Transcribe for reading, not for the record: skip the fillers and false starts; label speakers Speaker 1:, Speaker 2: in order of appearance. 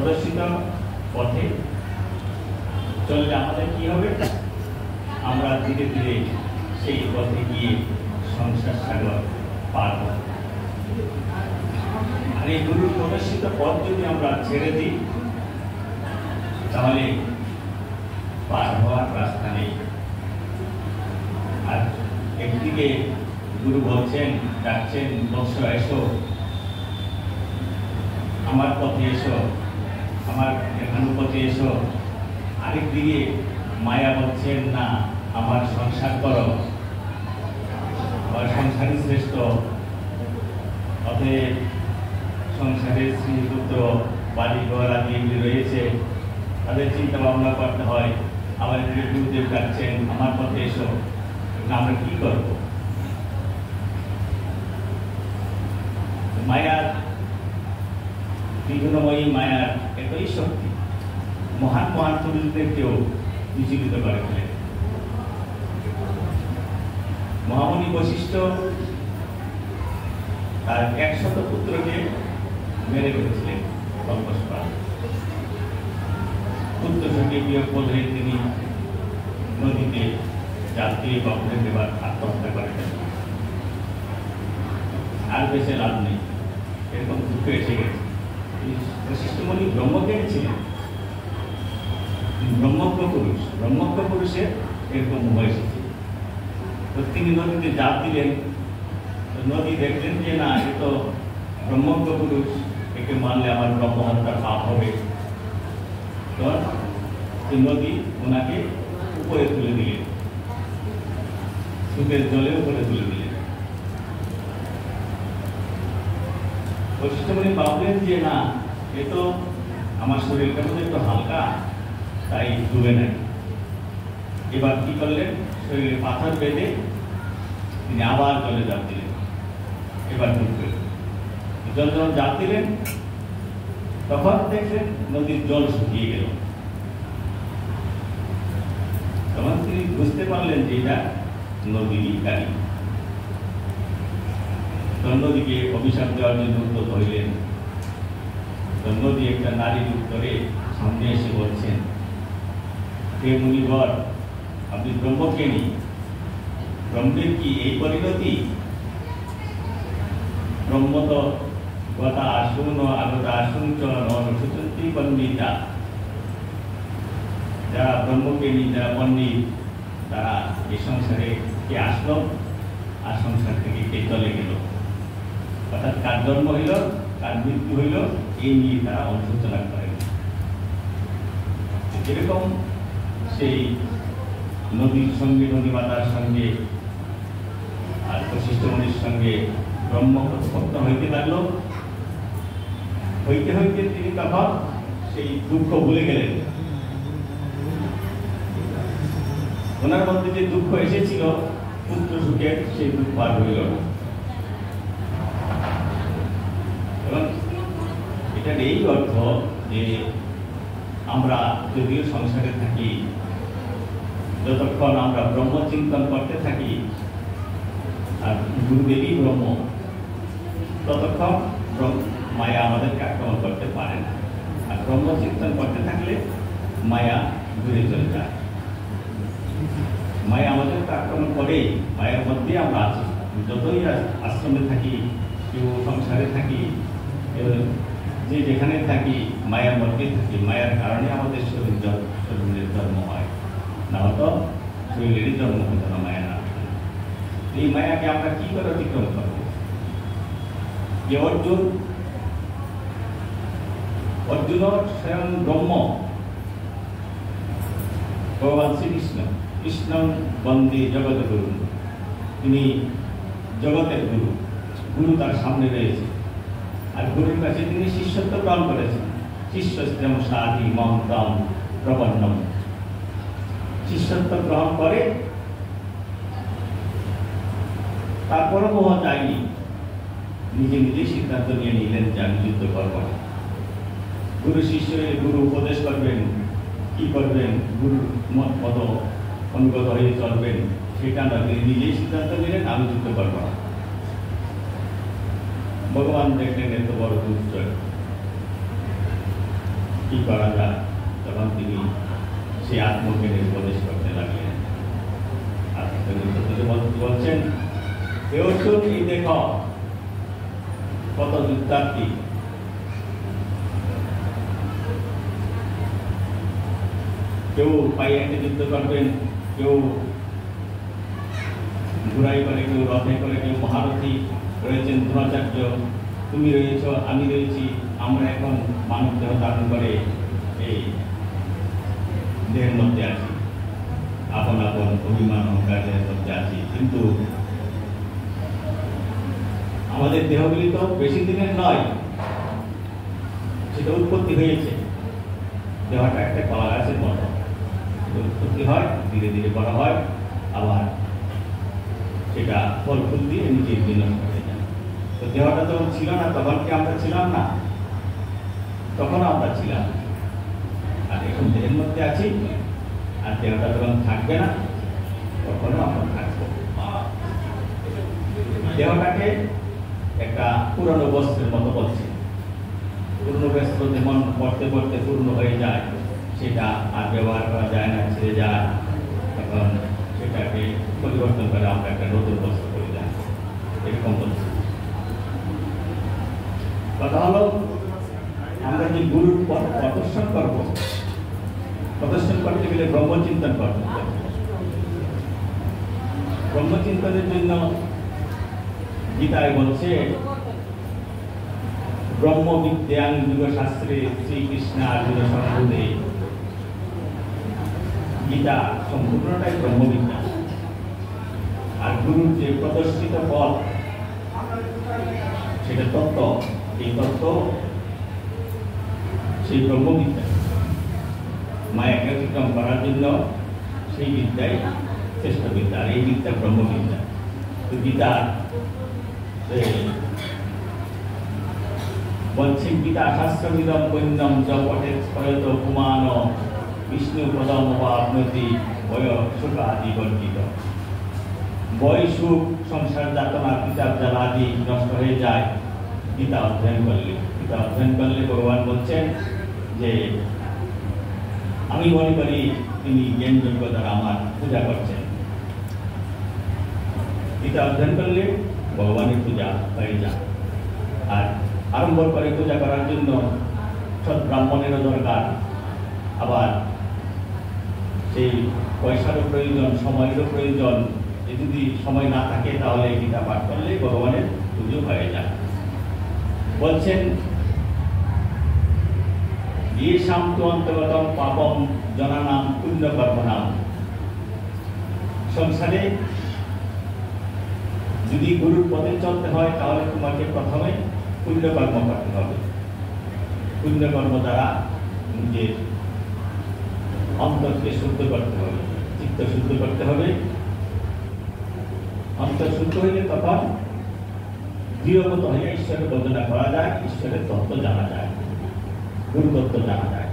Speaker 1: প্রদর্শিত পথে চললে আমাদের কি হবে? আমরা ধীরে ধীরে সেই পথে গিয়ে সংসার সাগর পার হব। আর এই গুরুর প্রদর্শিত পথ যদি আমরা ছেড়ে দিই তাহলে পার হওয়ার রাস্তা নেই। আর একদিকে গুরু বলছেন, ডাকছেন, বৎস এসো, আমার পথে এসো, আমার দেখানো পথে এসো। আরেকদিকে মায়া বলছেন, না, আমার সংসার করো, আমার সংসারই শ্রেষ্ঠ। অতএব সংসারের স্ত্রীপুত্র, বাড়ি ঘর আদি এগুলি রয়েছে, তাদের চিন্তা ভাবনা করতে হয়। আবার এদিকে গুরুদেব ডাকছেন, আমার পথে এসো। আমরা কি করব? মায়ার, বিঘ্নময়ী মায়ার এতই শক্তি মহান মহান পুরুষদেরকেও বিচলিত করে ফেলে। মহামণি বশিষ্ঠ তার 100 পুত্রকে মেরে ফেলেছিলেন কল্পসপা। পুত্র সঙ্গে বিয়োগ বলে তিনি নদীতে যাত্রী বক্ষে দেবার আত্মহত্যা করেন। আর বেঁচে লাভ নেই, এরকম দুঃখ এসে গেছে। বশিষ্ঠমণি ব্রহ্মজ্ঞানী ছিলেন, ব্রহ্মজ্ঞ পুরুষ। ব্রহ্মজ্ঞ পুরুষের এরকম মোহ এসেছে। তো তিনি নদীতে জাপ দিলেন। নদী দেখলেন যে না, এ তো ব্রহ্মজ্ঞ পুরুষ, একে মানলে আমার ব্রহ্মহত্যার পাপ হবে। তো নদী ওনাকে উপরে তুলে দিলেন, সুখের জলে উপরে তুলে দিলেন। বশিষ্ঠমণি ভাবলেন যে না, এ তো আমার শরীরটা মধ্যে একটু হালকা, তাই ডুবে নাই। এবার কি করলেন? শরীরে পাথর বেঁধে তিনি আবার জলে জাপ দিলেন। এবার ডুবলেন। যখন জাপ দিলেন তখন দেখলেন নদীর জল শুকিয়ে গেল। তখন তিনি বুঝতে পারলেন যে এটা নদীরই গাড়ি। নদীকে অভিশাপ দেওয়ার জন্য উদ্যত হইলেন। নদী একটা নারী রূপ করে সামনে এসে বলছেন, হে মুনিবর, আপনি ব্রহ্মজ্ঞানী, ব্রহ্মের কি এই পরিণতি? ব্রহ্ম তো গতা আসুন আগতা আসুন চুচন্তি পণ্ডিতা। যারা ব্রহ্মজ্ঞানী, যারা পণ্ডিত, তারা এই সংসারে কে আসলো আর সংসার থেকে কে চলে গেল, অর্থাৎ কার জন্ম হইল, কার মৃত্যু হইল, এই নিয়ে তারা অনুশোচনা করেন। যেরকম সেই নদীর সঙ্গে, নদী মাতার সঙ্গে আর বশিষ্ঠমণির সঙ্গে ব্রহ্ম কথোপকথন হইতে লাগলো। হইতে হইতে তিনি তখন সেই দুঃখ ভুলে গেলেন। ওনার মধ্যে যে দুঃখ এসেছিল পুত্র সুখের, সেই দুঃখ আর হইল না। এবং এটার এই অর্থ যে আমরা যদিও সংসারে থাকি, যতক্ষণ আমরা ব্রহ্মচিন্তন করতে থাকি আর গুরুদেবই ব্রহ্ম, ততক্ষণ মায়া আমাদেরকে আক্রমণ করতে পারে না। আর ব্রহ্মচিন্তন করতে থাকলে মায়া দূরে চলে যায়। মায়া আমাদেরকে আক্রমণ করেই, মায়ের মধ্যে আমরা আছি। যতই আশ্রমে থাকি, কেউ সংসারে থাকি, যে যেখানে থাকি, মায়ার মধ্যে থাকি। মায়ার কারণে আমাদের শরীরের জন্ম হয়, না হতো শরীরেরই জন্ম হতো না মায়া না। এই মায়াকে আমরা কি করে অতিক্রম করবো? যে অর্জুন স্বয়ং ব্রহ্ম, ভগবান শ্রীকৃষ্ণ, কৃষ্ণ বন্দে জগৎ গুরু, তিনি জগতের গুরু। গুরু তার সামনে রয়েছে, আর গুরুর কাছে তিনি শিষ্যত্ব গ্রহণ করেছেন। শিষ্যস্তেম সাধি মহন্তম প্রপন্নম। শিষ্যত্ব গ্রহণ করে, তারপরও মোহ যায়নি, নিজে নিজে সিদ্ধান্ত নিয়ে নিলেন যে আমি যুদ্ধ করব না। গুরু শিষ্য, গুরু উপদেশ করবেন, কি করবেন, গুরুর মত অনুগত হয়ে চলবেন, সেটা না, তিনি নিজেই সিদ্ধান্ত নিলেন আমি যুদ্ধ করব না। ভগবান দেখলেন এত বড় দুশ্চয়, কি করা যায়, তখন তিনি সেই আত্মজ্ঞানের উপদেশ করতে লাগলেন। বলছেন, এ অর্জুন, এই দেখ কত যুদ্ধার্থী, কেউ পায়ে হেঁটে যুদ্ধ করবেন, কেউ ঘোড়াই করে, কেউ রথে করে, কেউ মহারথী রয়েছেন, দ্রোণাচার্য, তুমি রয়েছ, আমি রয়েছি। আমরা এখন মানব দেহ ধারণ করে এই দেহের মধ্যে আছি, আপন আপন অভিমান অহংকারের মধ্যে আছি, কিন্তু আমাদের দেহগুলি তো বেশি দিনের নয়, সেটা উৎপত্তি হয়েছে। দেহটা একটা কলা গাছের মতো, উৎপত্তি হয়, ধীরে ধীরে বড় হয়, আবার সেটা ফল ফুল দিয়ে নিজের বিনষ্ট হয়ে যায়। তো দেহটা যখন ছিল না, তখন কি আমরা ছিলাম না? তখনও আমরা ছিলাম। আর এখন দেহের মধ্যে আছি, আর দেহটা যখন থাকবে না, তখনও আমরা থাকবো। দেহটাকে একটা পুরনো বস্ত্রের মতো বলছে। পুরনো বস্ত্র যেমন পড়তে পড়তে পূর্ণ হয়ে যায়, সেটা আর ব্যবহার করা যায় না, ছেড়ে যায়, তখন সেটাকে পরিবর্তন করে আমরা একটা নতুন বস্ত্র করে যাই, এরকম বলছে। কথা হলো, আমরা যে গুরুর প্রদর্শন করবো, প্রদর্শন করতে গেলে ব্রহ্মচিন্তন করতে হবে। ব্রহ্মচিন্তনের জন্য গীতায় বলছে, ব্রহ্মবিদ্যাং যুগশাস্ত্রে শ্রীকৃষ্ণ অর্জুন সম্বন্ধে। গীতা সম্পূর্ণটাই ব্রহ্মবিদ্যা। আর গুরুর যে প্রদর্শিত পথ, সেটা তত্ত্ব, এই তত্ত্ব সেই ব্রহ্মবিদ্যা। মায়াকে অতিক্রম করার জন্য সেই বিদ্যাই শ্রেষ্ঠ বিদ্যা, আর এই বিদ্যা ব্রহ্মবিদ্যা। তো গীতা বলছেন, গীতা শাস্ত্রবিদম পণ্যম জপটে প্রয়ত কুমান বিষ্ণু পদম আপনতি বয় সুখাদি বর্জিত। বয় সুখ, সংসার যাতনা, পিতার জ্বালা আদি নষ্ট হয়ে যায় গীতা অধ্যয়ন করলে। গীতা অধ্যয়ন করলে ভগবান বলছেন যে, আমি মনে করি তিনি জ্ঞানযোগ্য দ্বারা আমার পূজা করছেন। গীতা অধ্যয়ন করলে ভগবানের পূজা হয়ে যায়। আর আরম্ভ করে পূজা করার জন্য সৎ ব্রাহ্মণেরও দরকার, আবার সেই পয়সারও প্রয়োজন, সময়েরও প্রয়োজন। যদি সময় না থাকে, তাহলে গীতা পাঠ করলে ভগবানের পুজো হয়ে যায়। বলছেন, ये शाम तो अंतगतम पापम जनानाम पुण्य कर्मनाम। সংসারে যদি গুরুর পথে চলতে হয়, তাহলে তোমাকে প্রথমে পুণ্যকর্ম করতে হবে। পুণ্যকর্ম দ্বারা নিজের অন্তরকে শুদ্ধ করতে হবে, চিত্ত শুদ্ধ করতে হবে। অন্তর শুদ্ধ হইলে তখন দৃঢ়গত হয়ে ঈশ্বরের বন্দনা করা যায়, ঈশ্বরের তত্ত্ব জানা যায়, গুরু তত্ত্ব জানা যায়।